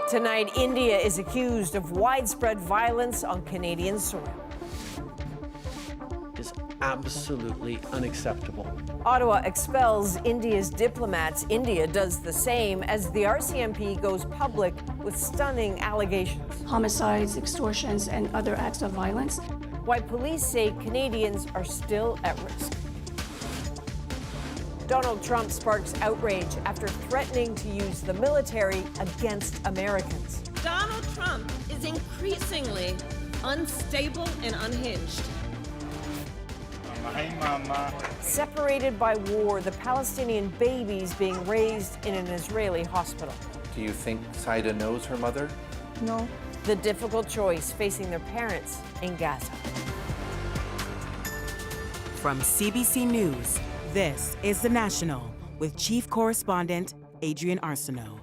Tonight, India is accused of widespread violence on Canadian soil. Is absolutely unacceptable. Ottawa expels India's diplomats. India does the same as the RCMP goes public with stunning allegations. Homicides, extortions, and other acts of violence. Why police say Canadians are still at risk. Donald Trump sparks outrage after threatening to use the military against Americans. Donald Trump is increasingly unstable and unhinged. Separated by war, the Palestinian babies being raised in an Israeli hospital. Do you think Saida knows her mother? No. The difficult choice facing their parents in Gaza. From CBC News, this is The National with Chief Correspondent Adrian Arsenault.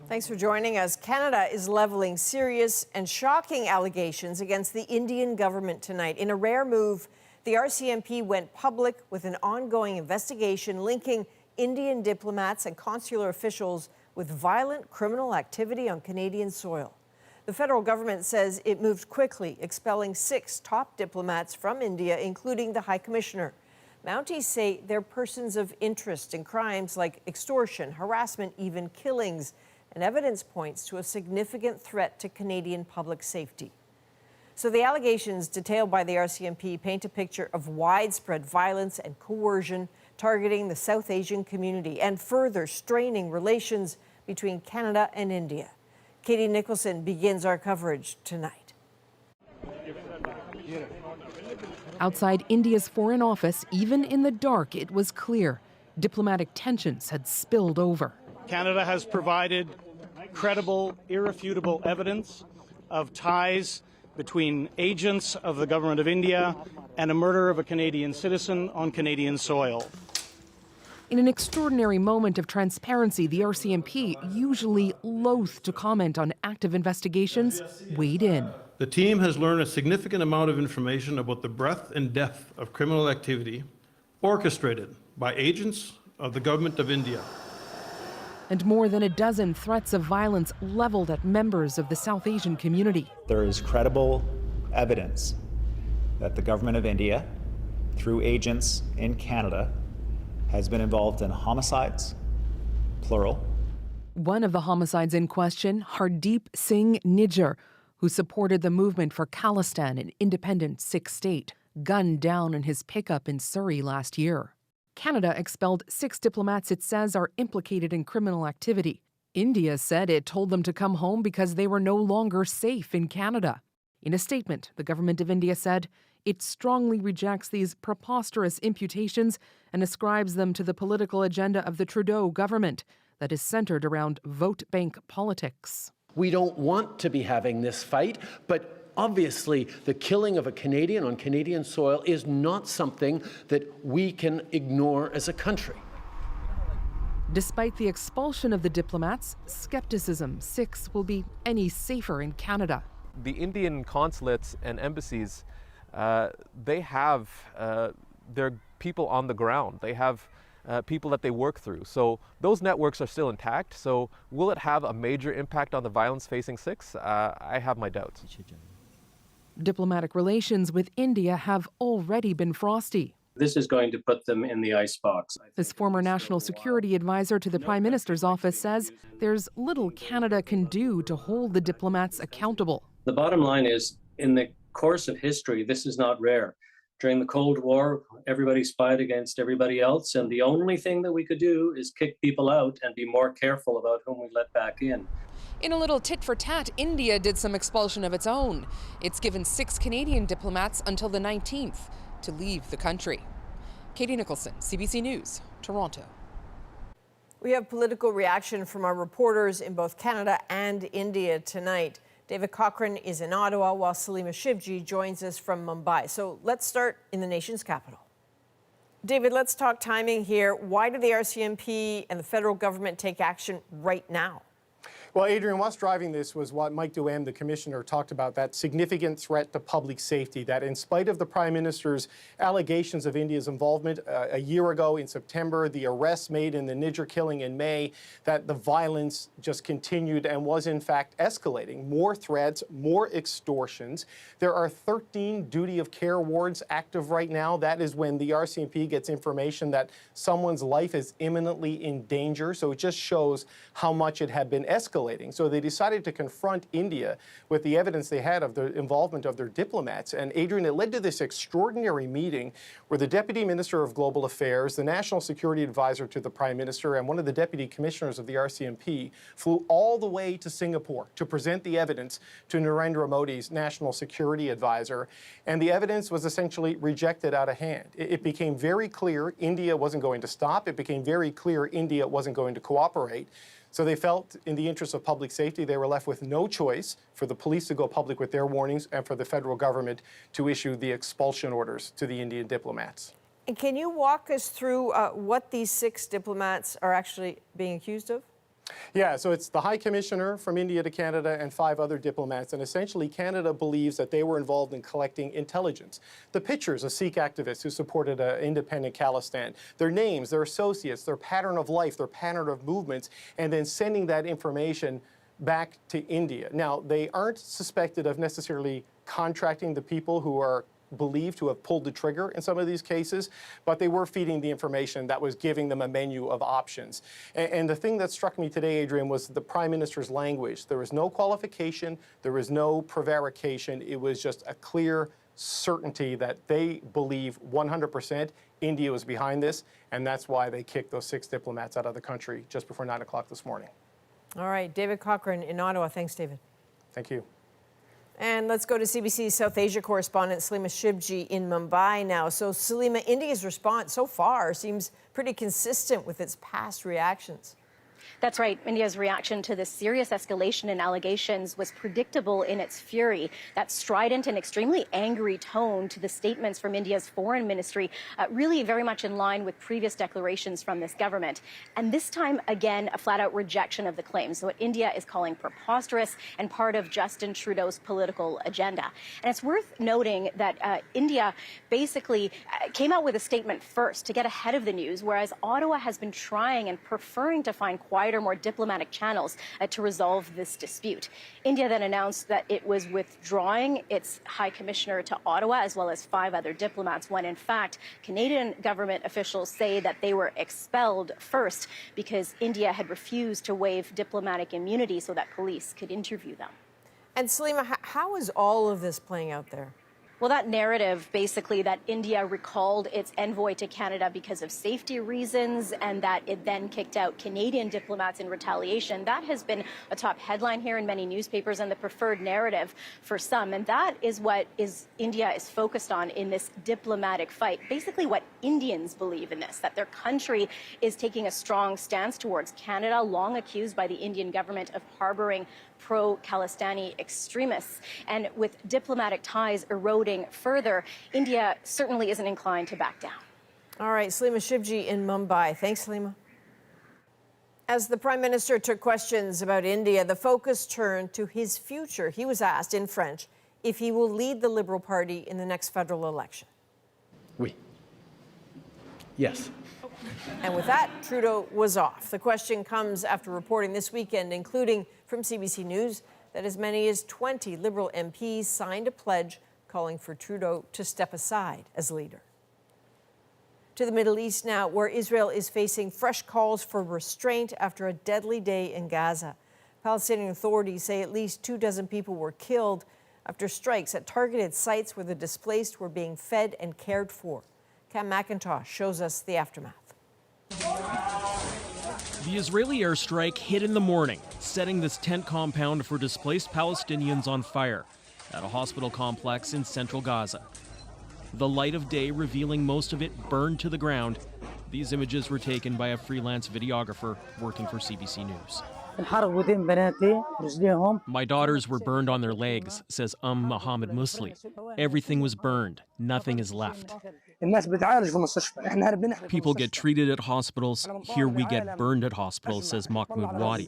Thanks for joining us. Canada is leveling serious and shocking allegations against the Indian government tonight. In a rare move, the RCMP went public with an ongoing investigation linking Indian diplomats and consular officials with violent criminal activity on Canadian soil. The federal government says it moved quickly, expelling 6 top diplomats from India, including the High Commissioner. Mounties say they're persons of interest in crimes like extortion, harassment, even killings, and evidence points to a significant threat to Canadian public safety. So the allegations detailed by the RCMP paint a picture of widespread violence and coercion targeting the South Asian community and further straining relations between Canada and India. Katie Nicholson begins our coverage tonight. Outside India's Foreign Office, even in the dark, it was clear diplomatic tensions had spilled over. Canada has provided credible, irrefutable evidence of ties between agents of the government of India and a murder of a Canadian citizen on Canadian soil. In an extraordinary moment of transparency, the RCMP, usually loath to comment on active investigations, weighed in. The team has learned a significant amount of information about the breadth and depth of criminal activity orchestrated by agents of the government of India. And more than a dozen threats of violence leveled at members of the South Asian community. There is credible evidence that the government of India, through agents in Canada, has been involved in homicides, plural. One of the homicides in question, Hardeep Singh Nijjar, who supported the movement for Khalistan, an independent Sikh state, gunned down in his pickup in Surrey last year. Canada expelled 6 diplomats it says are implicated in criminal activity. India said it told them to come home because they were no longer safe in Canada. In a statement, the government of India said it strongly rejects these preposterous imputations and ascribes them to the political agenda of the Trudeau government that is centered around vote bank politics. We don't want to be having this fight, but obviously, the killing of a Canadian on Canadian soil is not something that we can ignore as a country. Despite the expulsion of the diplomats, skepticism 6 will be any safer in Canada. The Indian consulates and embassies, they have their people on the ground. They have people that they work through. So those networks are still intact. So will it have a major impact on the violence facing 6? I have my doubts. Diplomatic relations with India have already been frosty. This is going to put them in the icebox. This former national security advisor to the Prime Minister's office says there's little Canada can do to hold the diplomats accountable. The bottom line is, in the course of history, this is not rare. During the Cold War, everybody spied against everybody else, and the only thing that we could do is kick people out and be more careful about whom we let back in. In a little tit-for-tat, India did some expulsion of its own. It's given 6 Canadian diplomats until the 19th to leave the country. Katie Nicholson, CBC News, Toronto. We have political reaction from our reporters in both Canada and India tonight. David Cochrane is in Ottawa, while Salima Shivji joins us from Mumbai. So let's start in the nation's capital. David, let's talk timing here. Why did the RCMP and the federal government take action right now? Well, Adrian, what's driving this was what Mike Duhem, the commissioner, talked about, that significant threat to public safety, that in spite of the Prime Minister's allegations of India's involvement a year ago in September, the arrests made in the Niger killing in May, that the violence just continued and was in fact escalating. More threats, more extortions. There are 13 duty of care wards active right now. That is when the RCMP gets information that someone's life is imminently in danger. So it just shows how much it had been escalating. So they decided to confront India with the evidence they had of the involvement of their diplomats. And Adrian, it led to this extraordinary meeting where the Deputy Minister of Global Affairs, the National Security Advisor to the Prime Minister, and one of the Deputy Commissioners of the RCMP flew all the way to Singapore to present the evidence to Narendra Modi's National Security Advisor. And the evidence was essentially rejected out of hand. It became very clear India wasn't going to stop. It became very clear India wasn't going to cooperate. So they felt, in the interest of public safety, they were left with no choice for the police to go public with their warnings and for the federal government to issue the expulsion orders to the Indian diplomats. And can you walk us through what these 6 diplomats are actually being accused of? Yeah, so it's the High Commissioner from India to Canada and 5 other diplomats, and essentially Canada believes that they were involved in collecting intelligence. The pictures of Sikh activists who supported an independent Khalistan, their names, their associates, their pattern of life, their pattern of movements, and then sending that information back to India. Now, they aren't suspected of necessarily contracting the people who are believed to have pulled the trigger in some of these cases, but they were feeding the information that was giving them a menu of options. And the thing that struck me today, Adrian, was the Prime Minister's language. There was no qualification, there was no prevarication, it was just a clear certainty that they believe 100% India was behind this, and that's why they kicked those 6 diplomats out of the country just before 9 o'clock this morning. All right, David Cochran in Ottawa. Thanks, David. Thank you. And let's go to CBC South Asia correspondent Salima Shibji in Mumbai now. So, Salima, India's response so far seems pretty consistent with its past reactions. That's right. India's reaction to this serious escalation in allegations was predictable in its fury. That strident and extremely angry tone to the statements from India's foreign ministry, really very much in line with previous declarations from this government. And this time, again, a flat-out rejection of the claims, what India is calling preposterous and part of Justin Trudeau's political agenda. And it's worth noting that India basically came out with a statement first to get ahead of the news, whereas Ottawa has been trying and preferring to find quieter, more diplomatic channels to resolve this dispute. India then announced that it was withdrawing its High Commissioner to Ottawa, as well as 5 other diplomats, when in fact Canadian government officials say that they were expelled first because India had refused to waive diplomatic immunity so that police could interview them. And Salima, how is all of this playing out there? Well, that narrative, basically, that India recalled its envoy to Canada because of safety reasons and that it then kicked out Canadian diplomats in retaliation, that has been a top headline here in many newspapers and the preferred narrative for some. And that is what India is focused on in this diplomatic fight. Basically, what Indians believe in this, that their country is taking a strong stance towards Canada, long accused by the Indian government of harboring pro-Khalistani extremists. And with diplomatic ties eroding further, India certainly isn't inclined to back down. All right, Salima Shibji in Mumbai. Thanks, Salima. As the Prime Minister took questions about India, the focus turned to his future. He was asked in French if he will lead the Liberal Party in the next federal election. Oui. Yes. And with that, Trudeau was off. The question comes after reporting this weekend, including from CBC News, that as many as 20 Liberal MPs signed a pledge calling for Trudeau to step aside as leader. To the Middle East now, where Israel is facing fresh calls for restraint after a deadly day in Gaza. Palestinian authorities say at least 24 people were killed after strikes at targeted sites where the displaced were being fed and cared for. Cam McIntosh shows us the aftermath. The Israeli airstrike hit in the morning, setting this tent compound for displaced Palestinians on fire at a hospital complex in central Gaza. The light of day revealing most of it burned to the ground. These images were taken by a freelance videographer working for CBC News. My daughters were burned on their legs, says Mohammed Musli. Everything was burned. Nothing is left. People get treated at hospitals. Here we get burned at hospitals, says Mahmoud Wadi.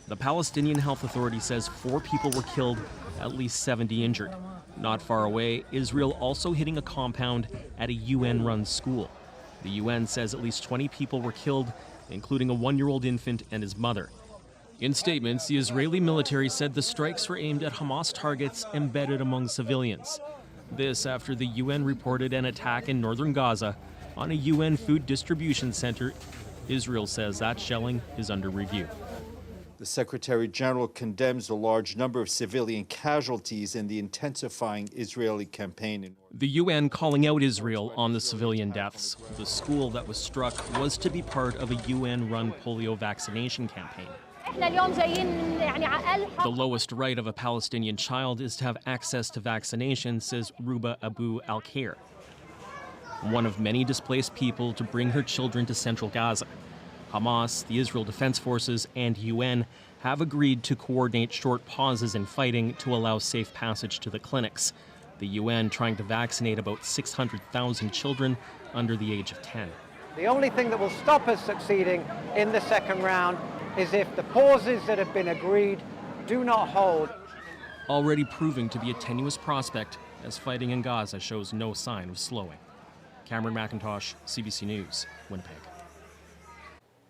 The Palestinian Health Authority says 4 people were killed, at least 70 injured. Not far away, Israel also hitting a compound at a UN-run school. The UN says at least 20 people were killed, including a 1-year-old infant and his mother. In statements, the Israeli military said the strikes were aimed at Hamas targets embedded among civilians. This after the UN reported an attack in northern Gaza on a UN food distribution center. Israel says that shelling is under review. The Secretary General condemns the large number of civilian casualties in the intensifying Israeli campaign. The UN calling out Israel on the civilian deaths. The school that was struck was to be part of a UN-run polio vaccination campaign. The lowest right of a Palestinian child is to have access to vaccination, says Ruba Abu al-Khair, one of many displaced people to bring her children to central Gaza. Hamas, the Israel Defense Forces, and UN have agreed to coordinate short pauses in fighting to allow safe passage to the clinics. The UN trying to vaccinate about 600,000 children under the age of 10. The only thing that will stop us succeeding in the second round is if the pauses that have been agreed do not hold. Already proving to be a tenuous prospect as fighting in Gaza shows no sign of slowing. Cameron McIntosh, CBC News, Winnipeg.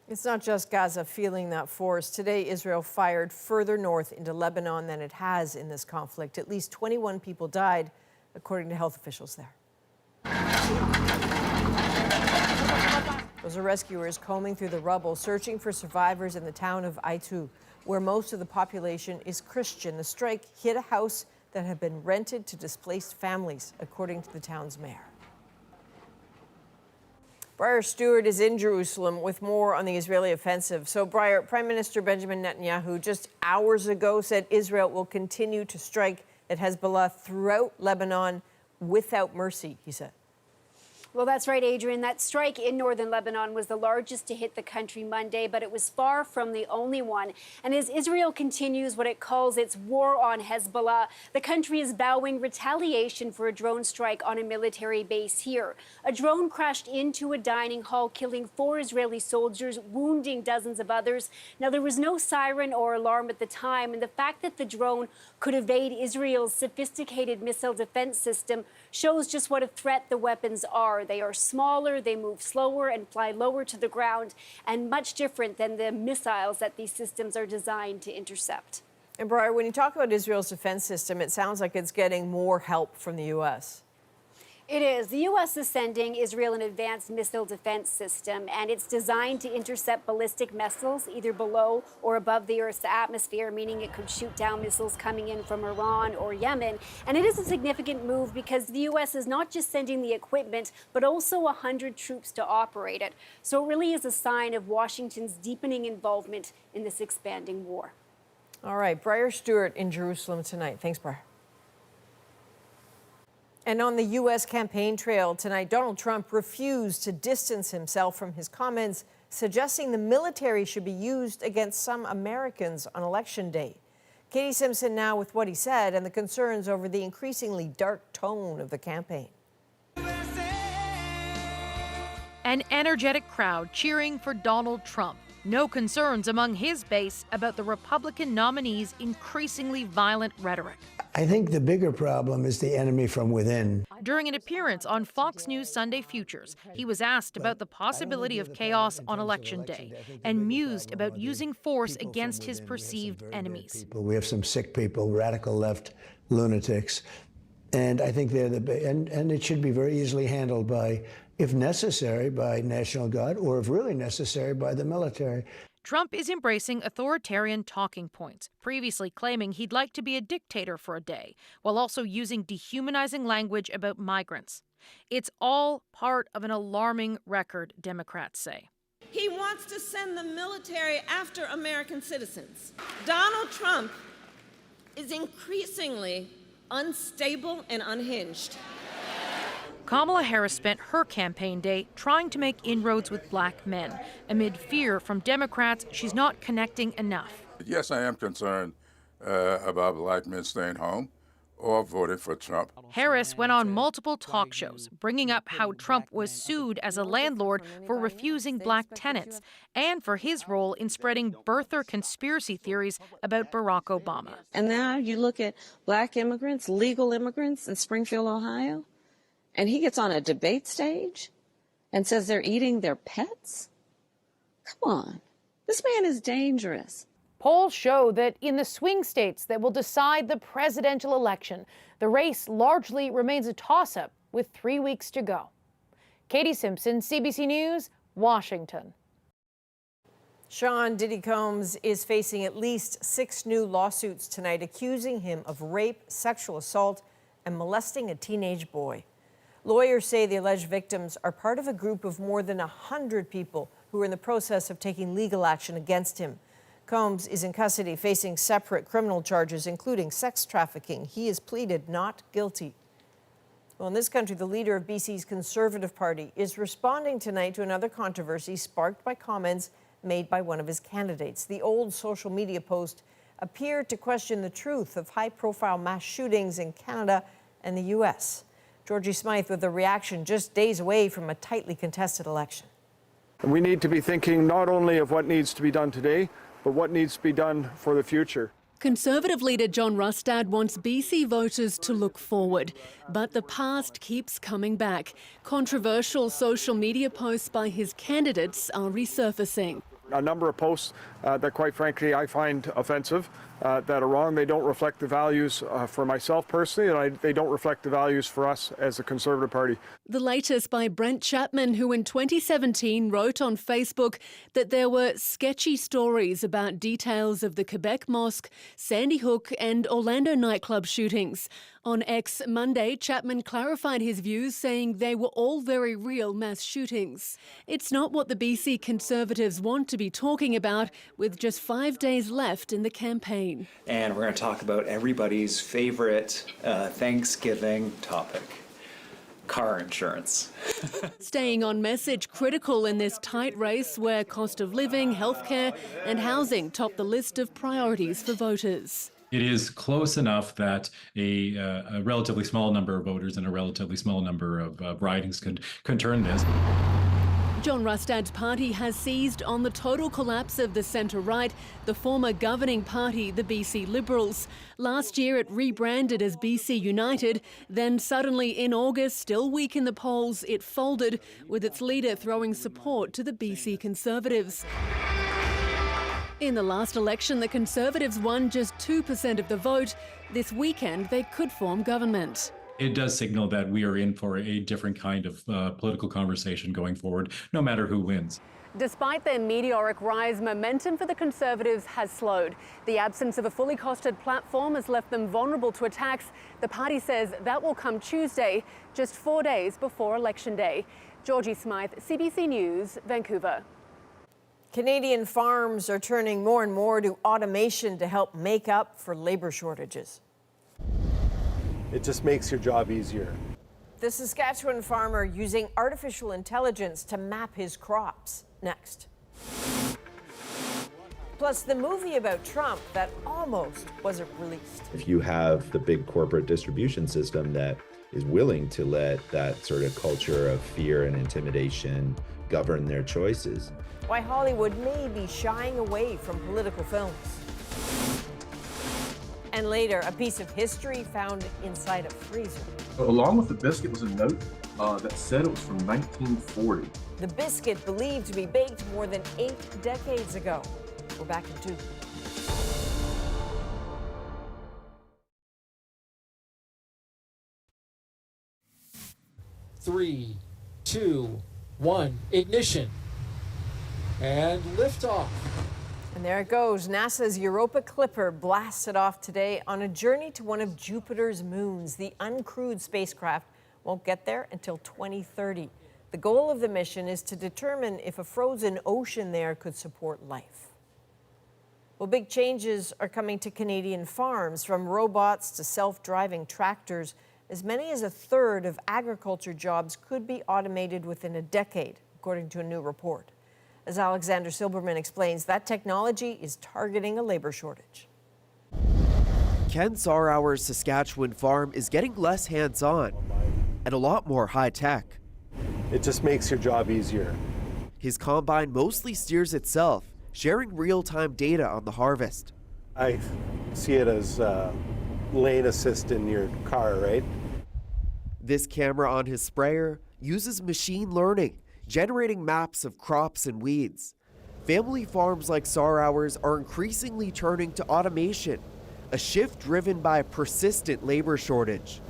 It's not just Gaza feeling that force. Today, Israel fired further north into Lebanon than it has in this conflict. At least 21 people died, according to health officials there. Those are rescuers combing through the rubble, searching for survivors in the town of Aitu, where most of the population is Christian. The strike hit a house that had been rented to displaced families, according to the town's mayor. Briar Stewart is in Jerusalem with more on the Israeli offensive. So, Briar, Prime Minister Benjamin Netanyahu just hours ago said Israel will continue to strike at Hezbollah throughout Lebanon without mercy, he said. Well, that's right, Adrian. That strike in northern Lebanon was the largest to hit the country Monday, but it was far from the only one. And as Israel continues what it calls its war on Hezbollah, the country is vowing retaliation for a drone strike on a military base here. A drone crashed into a dining hall, killing 4 Israeli soldiers, wounding dozens of others. Now, there was no siren or alarm at the time, and the fact that the drone could evade Israel's sophisticated missile defense system shows just what a threat the weapons are. They are smaller, they move slower and fly lower to the ground, and much different than the missiles that these systems are designed to intercept. And Briar, when you talk about Israel's defense system, it sounds like it's getting more help from the U.S. It is. The U.S. is sending Israel an advanced missile defense system, and it's designed to intercept ballistic missiles either below or above the Earth's atmosphere, meaning it could shoot down missiles coming in from Iran or Yemen. And it is a significant move because the U.S. is not just sending the equipment, but also 100 troops to operate it. So it really is a sign of Washington's deepening involvement in this expanding war. All right, Briar Stewart in Jerusalem tonight. Thanks, Briar. And on the U.S. campaign trail tonight, Donald Trump refused to distance himself from his comments, suggesting the military should be used against some Americans on Election Day. Katie Simpson now with what he said and the concerns over the increasingly dark tone of the campaign. An energetic crowd cheering for Donald Trump. No concerns among his base about the Republican nominee's increasingly violent rhetoric. I think the bigger problem is the enemy from within. During an appearance on Fox News Sunday Futures, he was asked about the possibility of chaos on Election Day and mused about using force against his perceived enemies. We have some sick people, radical left lunatics, and I think they're and it should be very easily handled by, if necessary, by National Guard, or if really necessary, by the military. Trump is embracing authoritarian talking points, previously claiming he'd like to be a dictator for a day, while also using dehumanizing language about migrants. It's all part of an alarming record, Democrats say. He wants to send the military after American citizens. Donald Trump is increasingly unstable and unhinged. Kamala Harris spent her campaign day trying to make inroads with black men. Amid fear from Democrats, she's not connecting enough. Yes, I am concerned about black men staying home, or voted for Trump. Harris went on multiple talk shows, bringing up how Trump was sued as a landlord for refusing black tenants and for his role in spreading birther conspiracy theories about Barack Obama. And now you look at black immigrants, legal immigrants in Springfield, Ohio, and he gets on a debate stage and says they're eating their pets? Come on. This man is dangerous. Polls show that in the swing states that will decide the presidential election, the race largely remains a toss-up with 3 weeks to go. Katie Simpson, CBC News, Washington. Sean Diddy Combs is facing at least 6 new lawsuits tonight accusing him of rape, sexual assault, and molesting a teenage boy. Lawyers say the alleged victims are part of a group of more than 100 people who are in the process of taking legal action against him. Combs is in custody facing separate criminal charges, including sex trafficking. He has pleaded not guilty. Well, in this country, the leader of BC's Conservative Party is responding tonight to another controversy sparked by comments made by one of his candidates. The old social media post appeared to question the truth of high-profile mass shootings in Canada and the U.S. Georgie Smythe with a reaction just days away from a tightly contested election. We need to be thinking not only of what needs to be done today, but what needs to be done for the future. Conservative leader John Rustad wants BC voters to look forward, but the past keeps coming back. Controversial social media posts by his candidates are resurfacing. A number of posts that, quite frankly, I find offensive, that are wrong. They don't reflect the values for myself personally, and they don't reflect the values for us as the Conservative Party. The latest by Brent Chapman, who in 2017 wrote on Facebook that there were sketchy stories about details of the Quebec Mosque, Sandy Hook and Orlando nightclub shootings. On X Monday, Chapman clarified his views, saying they were all very real mass shootings. It's not what the BC Conservatives want to be talking about, with just 5 days left in the campaign. And we're going to talk about everybody's favorite Thanksgiving topic: car insurance. Staying on message, critical in this tight race where cost of living, healthcare and housing top the list of priorities for voters. It is close enough that a relatively small number of voters and a relatively small number of ridings could turn this. John Rustad's party has seized on the total collapse of the centre-right, the former governing party, the BC Liberals. Last year it rebranded as BC United, then suddenly in August, still weak in the polls, it folded, with its leader throwing support to the BC Conservatives. In the last election, the Conservatives won just 2% of the vote. This weekend, they could form government. It does signal that we are in for a different kind of political conversation going forward, no matter who wins. Despite their meteoric rise, momentum for the Conservatives has slowed. The absence of a fully costed platform has left them vulnerable to attacks. The party says that will come Tuesday, just 4 days before Election Day. Georgie Smythe, CBC News, Vancouver. Canadian farms are turning more and more to automation to help make up for labor shortages. It just makes your job easier. The Saskatchewan farmer using artificial intelligence to map his crops. Next. Plus, the movie about Trump that almost wasn't released. If you have the big corporate distribution system that is willing to let that sort of culture of fear and intimidation govern their choices. Why Hollywood may be shying away from political films. And later, a piece of history found inside a freezer. Along with the biscuit was a note that said it was from 1940. The biscuit believed to be baked more than 8 decades ago. We're back in 2. Three, 2, 1, ignition. And liftoff. And there it goes. NASA's Europa Clipper blasted off today on a journey to one of Jupiter's moons. The uncrewed spacecraft won't get there until 2030. The goal of the mission is to determine if a frozen ocean there could support life. Well, big changes are coming to Canadian farms, from robots to self-driving tractors. As many as a third of agriculture jobs could be automated within a decade, according to a new report. As Alexander Silberman explains, that technology is targeting a labor shortage. Ken Sarauer's Saskatchewan farm is getting less hands-on and a lot more high-tech. It just makes your job easier. His combine mostly steers itself, sharing real-time data on the harvest. I see it as lane assist in your car, right? This camera on his sprayer uses machine learning, generating maps of crops and weeds. Family farms like Sarauer's are increasingly turning to automation, a shift driven by a persistent labor shortage.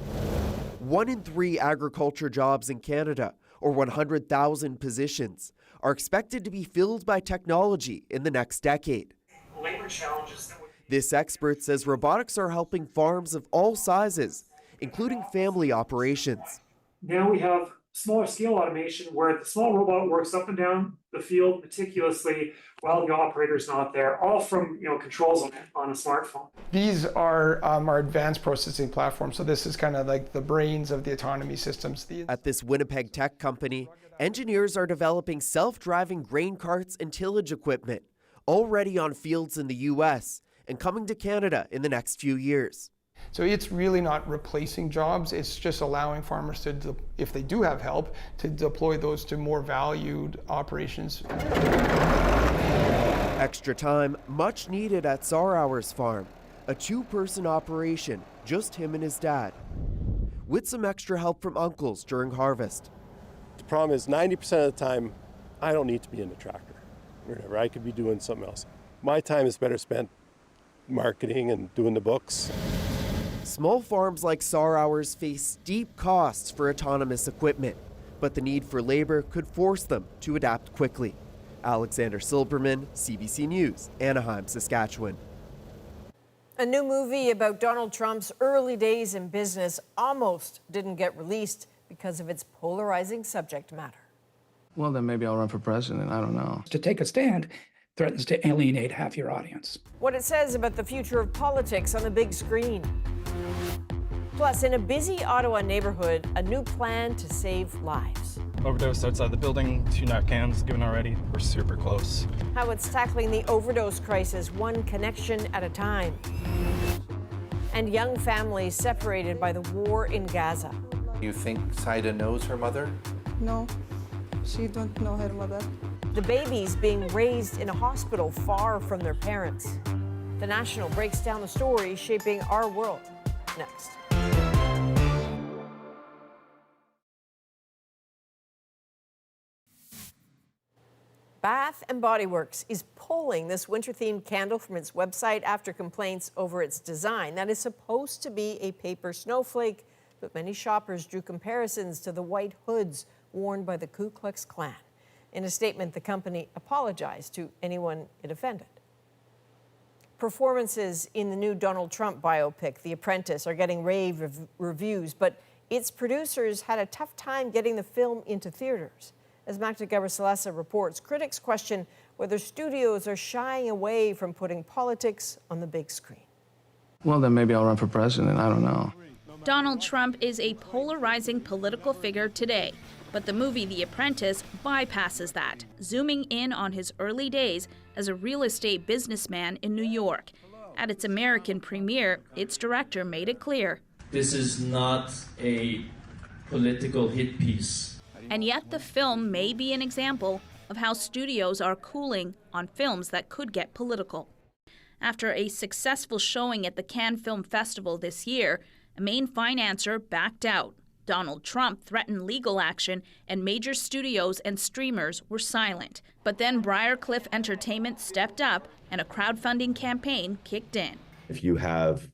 1 in 3 agriculture jobs in Canada, or 100,000 positions, are expected to be filled by technology in the next decade. Labor challenges. This expert says robotics are helping farms of all sizes, including family operations. Now we have smaller scale automation where the small robot works up and down the field meticulously while the operator's not there, all from controls on a smartphone. These are our advanced processing platforms, so this is kind of like the brains of the autonomy systems. At this Winnipeg tech company, engineers are developing self-driving grain carts and tillage equipment, already on fields in the U.S. and coming to Canada in the next few years. So it's really not replacing jobs, it's just allowing farmers to, if they do have help, to deploy those to more valued operations. Extra time, much needed at Sarauer's farm, a 2-person operation, just him and his dad, with some extra help from uncles during harvest. The problem is 90% of the time, I don't need to be in the tractor. Whatever, I could be doing something else. My time is better spent marketing and doing the books. Small farms like Sarauer's face steep costs for autonomous equipment, but the need for labor could force them to adapt quickly. Alexander Silberman, CBC News, Anaheim, Saskatchewan. A new movie about Donald Trump's early days in business almost didn't get released because of its polarizing subject matter. Well, then maybe I'll run for president. I don't know. To take a stand threatens to alienate half your audience. What it says about the future of politics on the big screen. Plus, in a busy Ottawa neighborhood, a new plan to save lives. Overdose outside the building, 2 Narcans given already. We're super close. How it's tackling the overdose crisis, one connection at a time. And young families separated by the war in Gaza. You think Saida knows her mother? No, she don't know her mother. The babies being raised in a hospital far from their parents. The National breaks down the story shaping our world. Next. Bath & Body Works is pulling this winter-themed candle from its website after complaints over its design. That is supposed to be a paper snowflake, but many shoppers drew comparisons to the white hoods worn by the Ku Klux Klan. In a statement, the company apologized to anyone it offended. Performances in the new Donald Trump biopic, The Apprentice, are getting rave reviews, but its producers had a tough time getting the film into theaters. As Magda Gabrisalasa reports, critics question whether studios are shying away from putting politics on the big screen. Well, then maybe I'll run for president. I don't know. Donald Trump is a polarizing political figure today, but the movie The Apprentice bypasses that, zooming in on his early days as a real estate businessman in New York. At its American premiere, its director made it clear. This is not a political hit piece. And yet the film may be an example of how studios are cooling on films that could get political. After a successful showing at the Cannes Film Festival this year, a main financier backed out. Donald Trump threatened legal action, and major studios and streamers were silent. But then Briarcliff Entertainment stepped up, and a crowdfunding campaign kicked in. If you have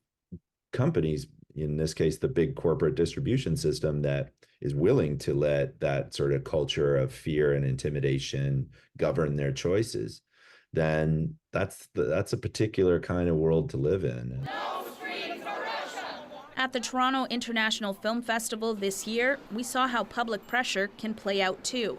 companies, in this case, the big corporate distribution system that is willing to let that sort of culture of fear and intimidation govern their choices, then that's a particular kind of world to live in. At the Toronto International Film Festival this year, we saw how public pressure can play out too.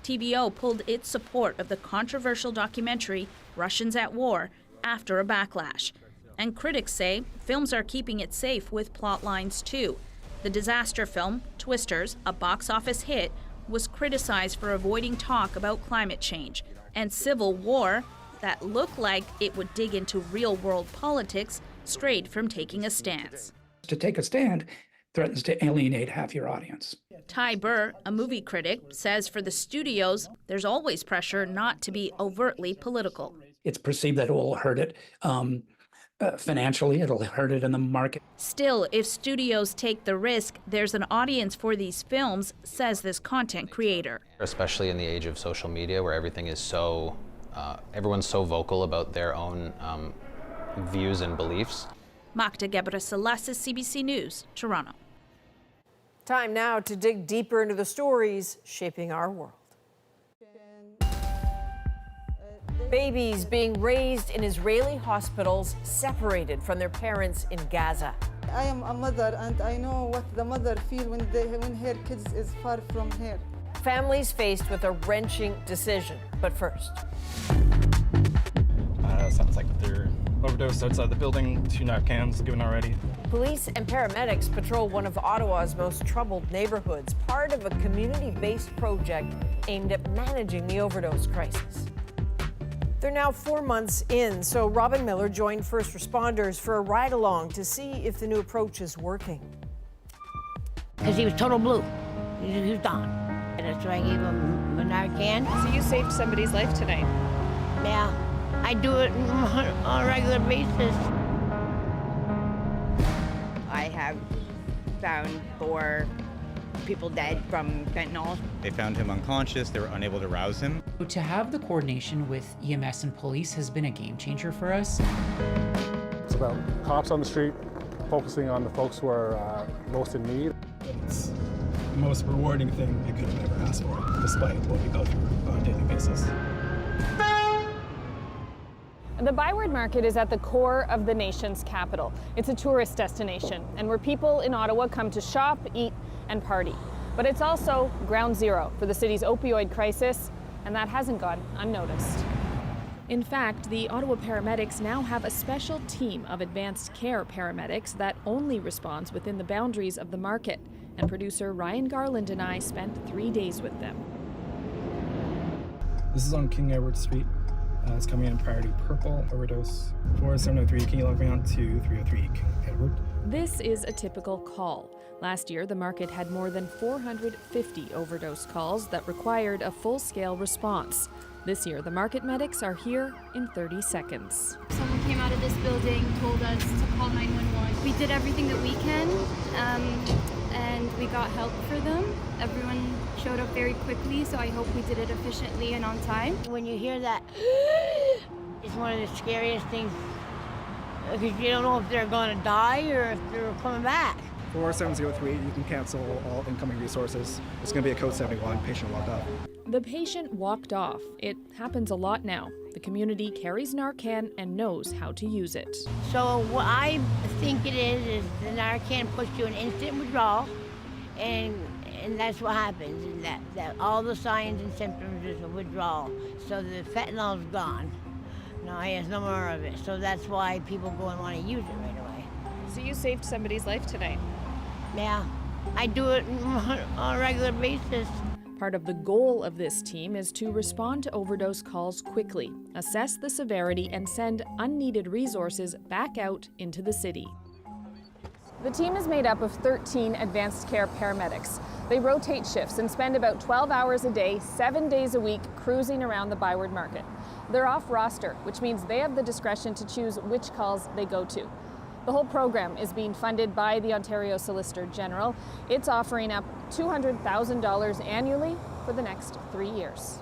TVO pulled its support of the controversial documentary Russians at War after a backlash. And critics say films are keeping it safe with plot lines too. The disaster film, Twisters, a box office hit, was criticized for avoiding talk about climate change. And Civil War, that looked like it would dig into real-world politics, strayed from taking a stance. To take a stand threatens to alienate half your audience. Ty Burr, a movie critic, says for the studios, there's always pressure not to be overtly political. It's perceived that it will hurt it financially, it'll hurt it in the market. Still, if studios take the risk, there's an audience for these films, says this content creator. Especially in the age of social media where everything is so, everyone's so vocal about their own views and beliefs. Magda Gebrselassie, CBC News, Toronto. Time now to dig deeper into the stories shaping our world. Babies being raised in Israeli hospitals separated from their parents in Gaza. I am a mother and I know what the mother feels when her kids is far from her. Families faced with a wrenching decision. But first. Sounds like they're overdosed outside the building. 2 Narcans given already. Police and paramedics patrol one of Ottawa's most troubled neighborhoods, part of a community-based project aimed at managing the overdose crisis. They're now 4 months in, so Robin Miller joined first responders for a ride-along to see if the new approach is working. Because he was total blue. He was gone. And so I gave him a Narcan. So you saved somebody's life tonight? Yeah. I do it on a regular basis. I have found 4 people dead from fentanyl. They found him unconscious. They were unable to rouse him. To have the coordination with EMS and police has been a game changer for us. It's about cops on the street, focusing on the folks who are most in need. It's the most rewarding thing you could have ever asked for, despite what we go through on a daily basis. The ByWard market is at the core of the nation's capital. It's a tourist destination and where people in Ottawa come to shop, eat, and party. But it's also ground zero for the city's opioid crisis, and that hasn't gone unnoticed. In fact, the Ottawa paramedics now have a special team of advanced care paramedics that only responds within the boundaries of the market. And producer Ryan Garland and I spent 3 days with them. This is on King Edward Street. It's coming in priority purple, overdose 4703. Can you log me on to 303 King Edward? This is a typical call. Last year, the market had more than 450 overdose calls that required a full-scale response. This year, the market medics are here in 30 seconds. Someone came out of this building, told us to call 911. We did everything that we can, and we got help for them. Everyone showed up very quickly, so I hope we did it efficiently and on time. When you hear that, it's one of the scariest things, because you don't know if they're going to die or if they're coming back. 4703, you can cancel all incoming resources. It's going to be a code 71, patient walked off. The patient walked off. It happens a lot now. The community carries Narcan and knows how to use it. So what I think it is the Narcan puts you in instant withdrawal, and that's what happens, is that all the signs and symptoms is a withdrawal. So the fentanyl's gone. No, he has no more of it. So that's why people go and want to use it right away. So you saved somebody's life tonight? Yeah, I do it on a regular basis. Part of the goal of this team is to respond to overdose calls quickly, assess the severity, and send unneeded resources back out into the city. The team is made up of 13 advanced care paramedics. They rotate shifts and spend about 12 hours a day, 7 days a week, cruising around the ByWard market. They're off roster, which means they have the discretion to choose which calls they go to. The whole program is being funded by the Ontario Solicitor General. It's offering up $200,000 annually for the next 3 years.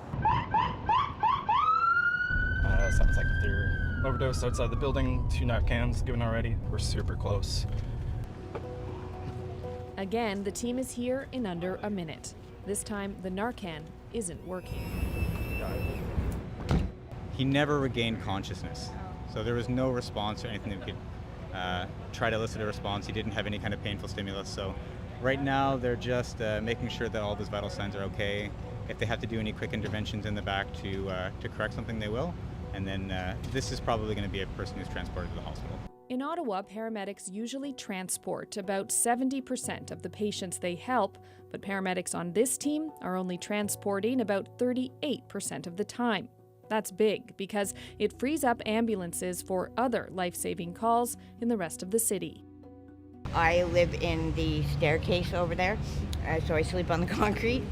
Sounds like they're overdosed outside the building. 2 Narcans given already. We're super close. Again, the team is here in under a minute. This time, the Narcan isn't working. He never regained consciousness, so there was no response or anything that we could try to elicit a response. He didn't have any kind of painful stimulus, so right now they're just making sure that all of his vital signs are okay. If they have to do any quick interventions in the back to correct something, they will. And then this is probably going to be a person who's transported to the hospital. In Ottawa, paramedics usually transport about 70% of the patients they help, but paramedics on this team are only transporting about 38% of the time. That's big because it frees up ambulances for other life-saving calls in the rest of the city. I live in the staircase over there, so I sleep on the concrete.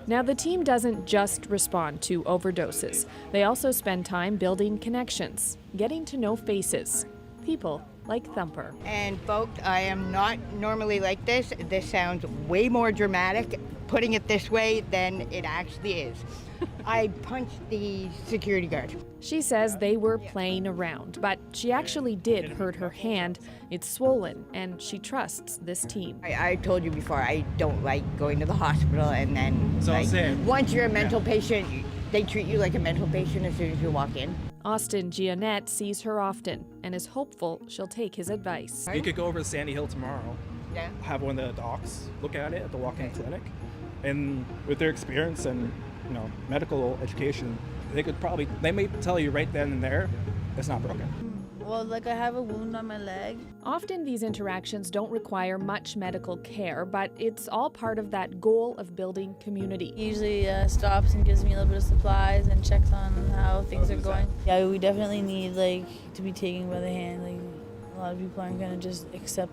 Now, the team doesn't just respond to overdoses. They also spend time building connections, getting to know faces, people like Thumper. And folks, I am not normally like this. This sounds way more dramatic, putting it this way, than it actually is. I punched the security guard. She says they were playing around, but she actually did hurt her hand. It's swollen, and she trusts this team. I told you before, I don't like going to the hospital, and then once you're a mental patient, they treat you like a mental patient as soon as you walk in. Austin Giannette sees her often and is hopeful she'll take his advice. You could go over to Sandy Hill tomorrow, have one of the docs look at it at the walk-in clinic, and with their experience and medical education, they may tell you right then and there it's not broken. Well, like I have a wound on my leg. Often these interactions don't require much medical care, but it's all part of that goal of building community. He usually stops and gives me a little bit of supplies and checks on how things are going. Yeah, we definitely need to be taken by the hand. A lot of people aren't gonna just accept,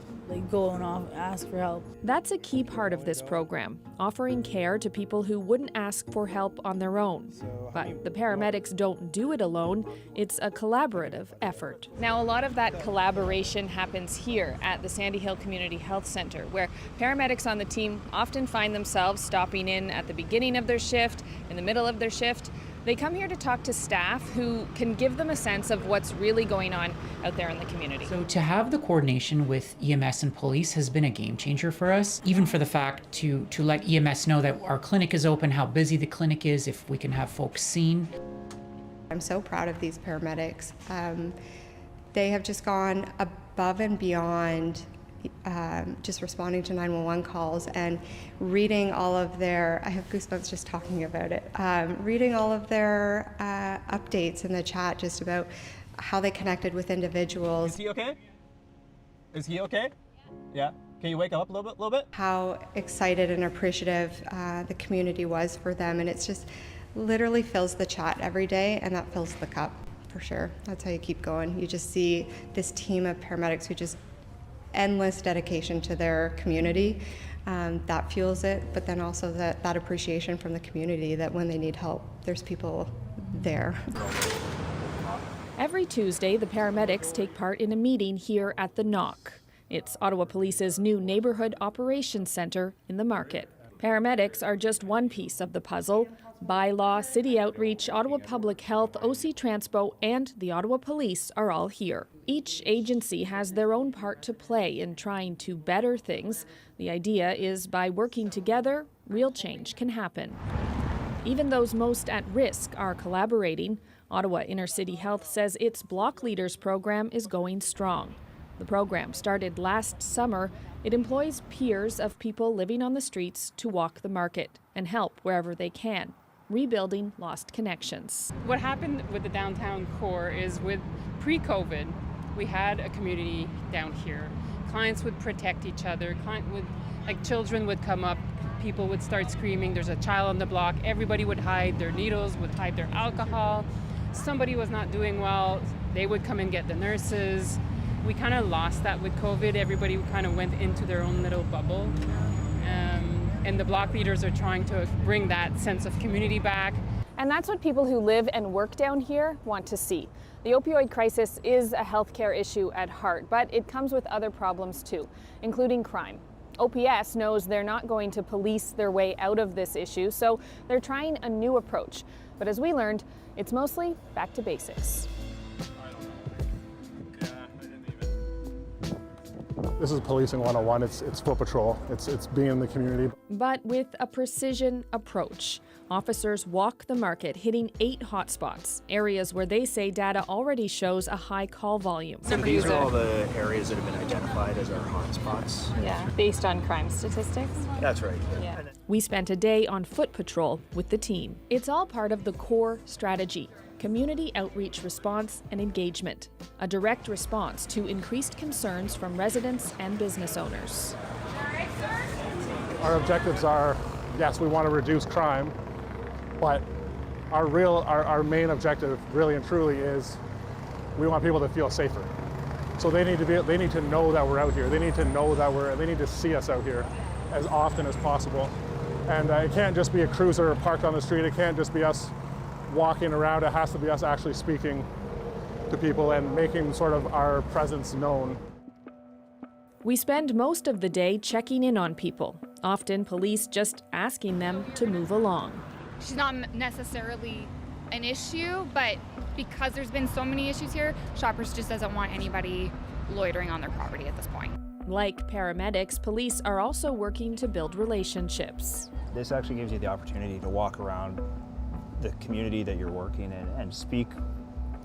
go and ask for help. That's a key part of this program, offering care to people who wouldn't ask for help on their own. But the paramedics don't do it alone. It's a collaborative effort. Now, a lot of that collaboration happens here at the Sandy Hill Community Health Center, where paramedics on the team often find themselves stopping in at the beginning of their shift, in the middle of their shift. They come here to talk to staff who can give them a sense of what's really going on out there in the community. So to have the coordination with EMS and police has been a game changer for us, even for the fact to let EMS know that our clinic is open, how busy the clinic is, if we can have folks seen. I'm so proud of these paramedics. They have just gone above and beyond just responding to 911 calls and reading all of their, I have goosebumps just talking about it, reading all of their updates in the chat just about how they connected with individuals. Is he okay? Is he okay? Yeah. Can you wake up a little bit? How excited and appreciative the community was for them, and it's just literally fills the chat every day, and that fills the cup for sure. That's how you keep going. You just see this team of paramedics who just endless dedication to their community. That fuels it, but then also that appreciation from the community that when they need help, there's people there. Every Tuesday, the paramedics take part in a meeting here at the Knock. It's Ottawa Police's new Neighbourhood Operations Centre in the Market. Paramedics are just one piece of the puzzle. Bylaw, City Outreach, Ottawa Public Health, OC Transpo, and the Ottawa Police are all here. Each agency has their own part to play in trying to better things. The idea is by working together, real change can happen. Even those most at risk are collaborating. Ottawa Inner City Health says its Block Leaders program is going strong. The program started last summer. It employs peers of people living on the streets to walk the market and help wherever they can, rebuilding lost connections. What happened with the downtown core is with pre-COVID, we had a community down here. Clients would protect each other. Children would come up, people would start screaming, there's a child on the block, everybody would hide their needles, would hide their alcohol. Somebody was not doing well, they would come and get the nurses. We kind of lost that with COVID. Everybody kind of went into their own little bubble. And the block leaders are trying to bring that sense of community back. And that's what people who live and work down here want to see. The opioid crisis is a healthcare issue at heart, but it comes with other problems too, including crime. OPS knows they're not going to police their way out of this issue, so they're trying a new approach. But as we learned, it's mostly back to basics. This is policing 101. It's foot patrol. It's being in the community. But with a precision approach. Officers walk the market, hitting 8 hotspots, areas where they say data already shows a high call volume. So these are all the areas that have been identified as our hotspots. Yeah, based on crime statistics? That's right. Yeah. We spent a day on foot patrol with the team. It's all part of the core strategy. Community outreach response and engagement, a direct response to increased concerns from residents and business owners. Our objectives are, yes, we want to reduce crime, but Our main objective, really and truly, is we want people to feel safer. So they need to know that we're out here. They need to know that they need to see us out here as often as possible. And it can't just be a cruiser parked on the street. It can't just be us walking around. It has to be us actually speaking to people and making sort of our presence known. We spend most of the day checking in on people, often police just asking them to move along. She's not necessarily an issue, but because there's been so many issues here, Shoppers just doesn't want anybody loitering on their property at this point. Like paramedics, police are also working to build relationships. This actually gives you the opportunity to walk around the community that you're working in and speak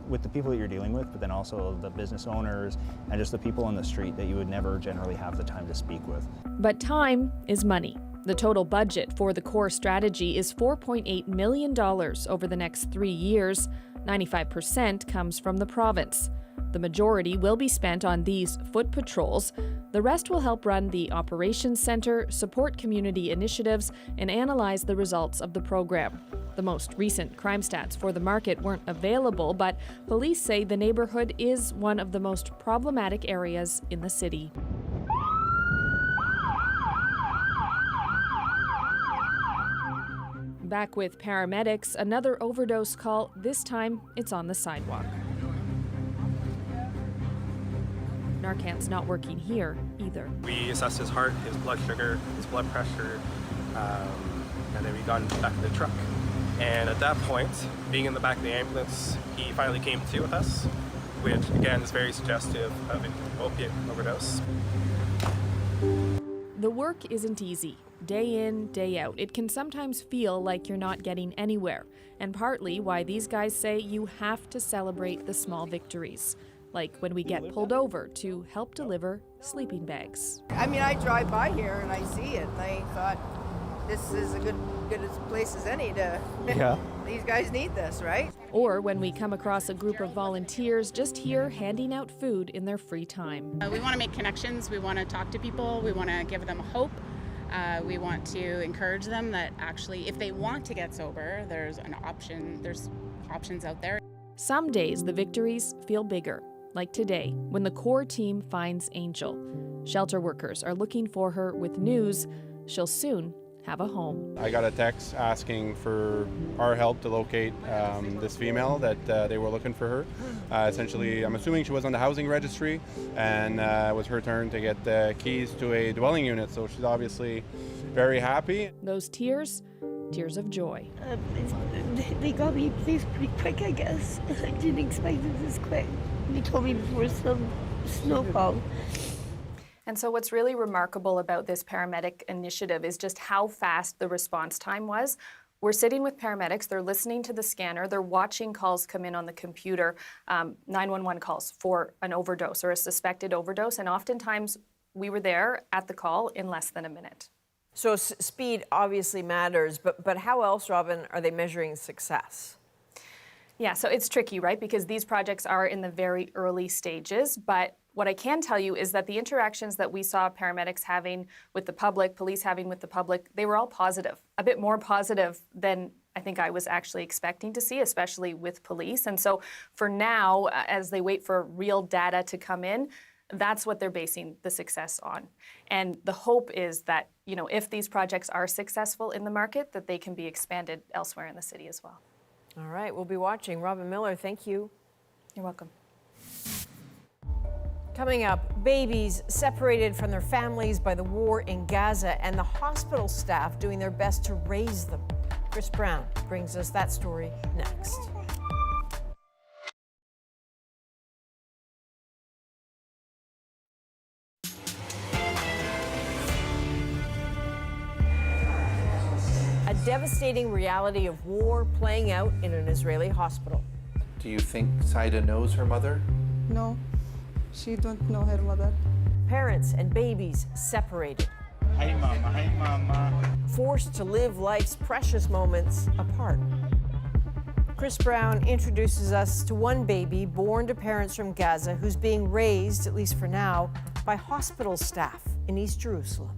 with the people that you're dealing with, but then also the business owners and just the people on the street that you would never generally have the time to speak with. But time is money. The total budget for the core strategy is $4.8 million over the next 3 years. 95% comes from the province. The majority will be spent on these foot patrols. The rest will help run the operations center, support community initiatives, and analyze the results of the program. The most recent crime stats for the market weren't available, but police say the neighborhood is one of the most problematic areas in the city. Back with paramedics, another overdose call. This time, it's on the sidewalk. Narcan's not working here either. We assessed his heart, his blood sugar, his blood pressure, and then we got into the back of the truck. And at that point, being in the back of the ambulance, he finally came to with us, which again is very suggestive of an opiate overdose. The work isn't easy. Day in, day out. It can sometimes feel like you're not getting anywhere, and partly why these guys say you have to celebrate the small victories, like when we get pulled over to help deliver sleeping bags. I mean, I drive by here and I see it, and I thought, this is a good place as any to, these guys need this, right? Or when we come across a group of volunteers just here handing out food in their free time. We want to make connections, we want to talk to people, we want to give them hope. We want to encourage them that actually, if they want to get sober, there's options out there. Some days the victories feel bigger, like today, when the core team finds Angel. Shelter workers are looking for her with news she'll soon have a home. I got a text asking for our help to locate this female that they were looking for her. Essentially, I'm assuming she was on the housing registry, and it was her turn to get the keys to a dwelling unit, so she's obviously very happy. Those tears of joy. They got me a place pretty quick, I guess. I didn't expect it this quick. They told me before some snowfall. And so what's really remarkable about this paramedic initiative is just how fast the response time was. We're sitting with paramedics, they're listening to the scanner, they're watching calls come in on the computer, 911 calls for an overdose or a suspected overdose, and oftentimes we were there at the call in less than a minute. So speed obviously matters, but how else, Robin, are they measuring success? Yeah, so it's tricky, right? Because these projects are in the very early stages, but what I can tell you is that the interactions that we saw paramedics having with the public, police having with the public, they were all positive, a bit more positive than I think I was actually expecting to see, especially with police. And so for now, as they wait for real data to come in, that's what they're basing the success on. And the hope is that, if these projects are successful in the market, that they can be expanded elsewhere in the city as well. All right, we'll be watching. Robin Miller, thank you. You're welcome. Coming up, babies separated from their families by the war in Gaza and the hospital staff doing their best to raise them. Chris Brown brings us that story next. A devastating reality of war playing out in an Israeli hospital. Do you think Saida knows her mother? No. She don't know her mother. Parents and babies separated. Hey mama, hey mama. Forced to live life's precious moments apart. Chris Brown introduces us to one baby born to parents from Gaza who's being raised, at least for now, by hospital staff in East Jerusalem.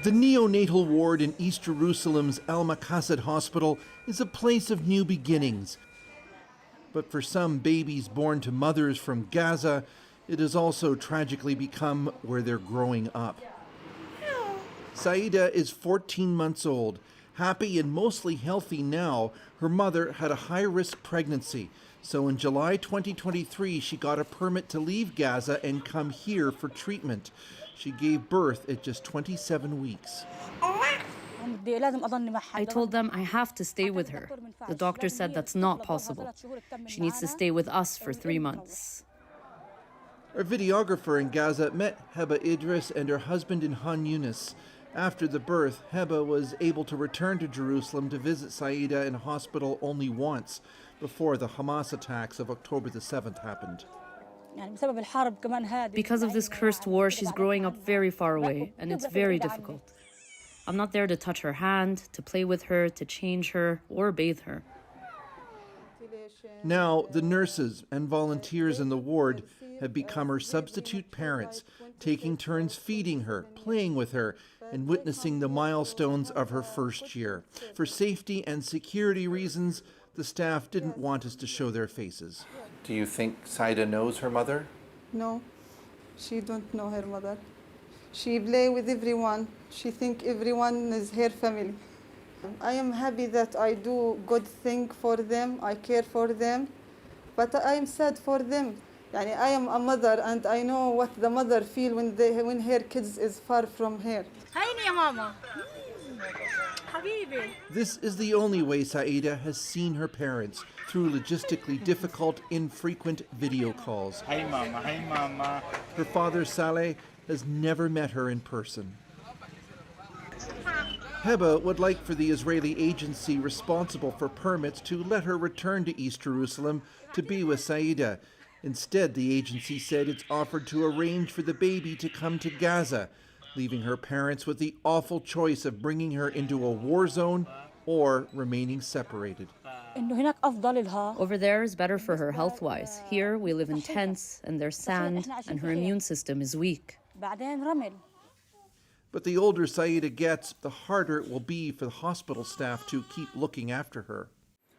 The neonatal ward in East Jerusalem's Al Maqasid Hospital is a place of new beginnings. But for some babies born to mothers from Gaza, it has also tragically become where they're growing up. Saida is 14 months old. Happy and mostly healthy now, her mother had a high-risk pregnancy. So in July 2023, she got a permit to leave Gaza and come here for treatment. She gave birth at just 27 weeks. I told them I have to stay with her. The doctor said that's not possible. She needs to stay with us for 3 months. Our videographer in Gaza met Heba Idris and her husband in Han Yunis. After the birth, Heba was able to return to Jerusalem to visit Saida in hospital only once, before the Hamas attacks of October the 7th happened. Because of this cursed war, she's growing up very far away, and it's very difficult. I'm not there to touch her hand, to play with her, to change her, or bathe her. Now, the nurses and volunteers in the ward have become her substitute parents, taking turns feeding her, playing with her, and witnessing the milestones of her first year. For safety and security reasons, the staff didn't want us to show their faces. Do you think Saida knows her mother? No, she don't know her mother. She play with everyone. She think everyone is her family. I am happy that I do good thing for them. I care for them, but I am sad for them. I am a mother, and I know what the mother feel when her kids is far from her. Hi, Mama. This is the only way Saida has seen her parents, through logistically difficult, infrequent video calls. Hi, Mama. Hi, Mama. Her father, Saleh, has never met her in person. Heba would like for the Israeli agency responsible for permits to let her return to East Jerusalem to be with Saida. Instead, the agency said it's offered to arrange for the baby to come to Gaza, leaving her parents with the awful choice of bringing her into a war zone or remaining separated. Over there is better for her health-wise. Here we live in tents and there's sand and her immune system is weak. But the older Saida gets, the harder it will be for the hospital staff to keep looking after her.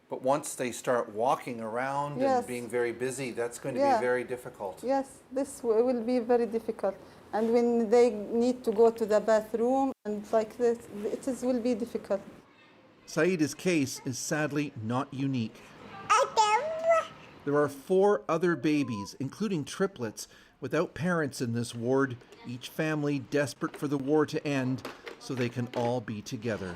But once they start walking around and being very busy, that's going to be very difficult. Yes, this will be very difficult. And when they need to go to the bathroom and like this, will be difficult. Saida's case is sadly not unique. There are 4 other babies, including triplets, without parents in this ward, each family desperate for the war to end so they can all be together.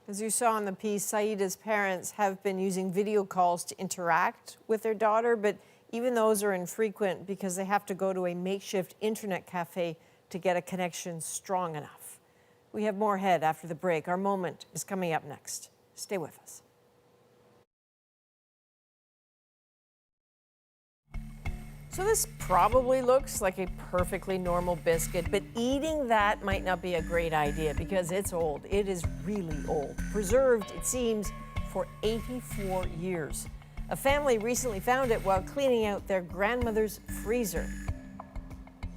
As you saw in the piece, Saida's parents have been using video calls to interact with their daughter, but even those are infrequent because they have to go to a makeshift internet cafe to get a connection strong enough. We have more ahead after the break. Our moment is coming up next. Stay with us. So this probably looks like a perfectly normal biscuit, but eating that might not be a great idea because it's old. It is really old. Preserved, it seems, for 84 years. A family recently found it while cleaning out their grandmother's freezer.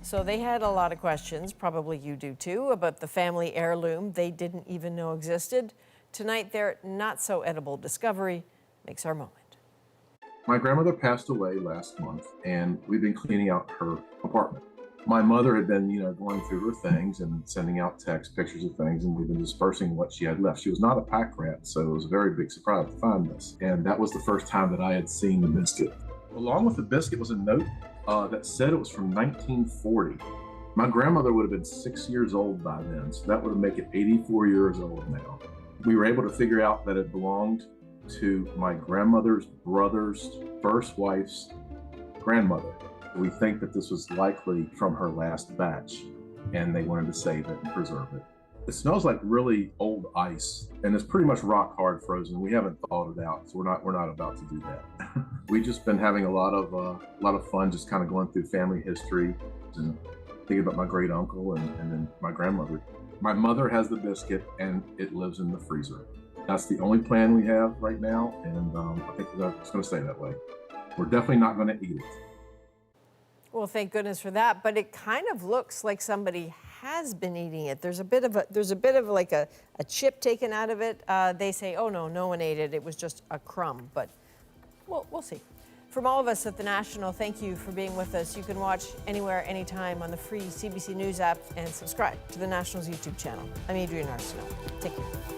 So they had a lot of questions, probably you do too, about the family heirloom they didn't even know existed. Tonight, their not-so-edible discovery makes our moment. My grandmother passed away last month, and we've been cleaning out her apartment. My mother had been, going through her things and sending out text pictures of things, and we've been dispersing what she had left. She was not a pack rat, so it was a very big surprise to find this. And that was the first time that I had seen the biscuit. Along with the biscuit was a note that said it was from 1940. My grandmother would have been 6 years old by then, so that would make it 84 years old now. We were able to figure out that it belonged to my grandmother's brother's first wife's grandmother. We think that this was likely from her last batch, and they wanted to save it and preserve it. It smells like really old ice, and it's pretty much rock hard frozen. We haven't thawed it out, so we're not about to do that. We've just been having a lot of fun, just kind of going through family history and thinking about my great uncle and then my grandmother. My mother has the biscuit, and it lives in the freezer. That's the only plan we have right now, and I think it's going to stay that way. We're definitely not going to eat it. Well, thank goodness for that. But it kind of looks like somebody has been eating it. There's a bit of like a chip taken out of it. They say, oh no one ate it. It was just a crumb. But we'll see. From all of us at The National, thank you for being with us. You can watch anywhere, anytime on the free CBC News app and subscribe to The National's YouTube channel. I'm Adrienne Arsenault. Take care.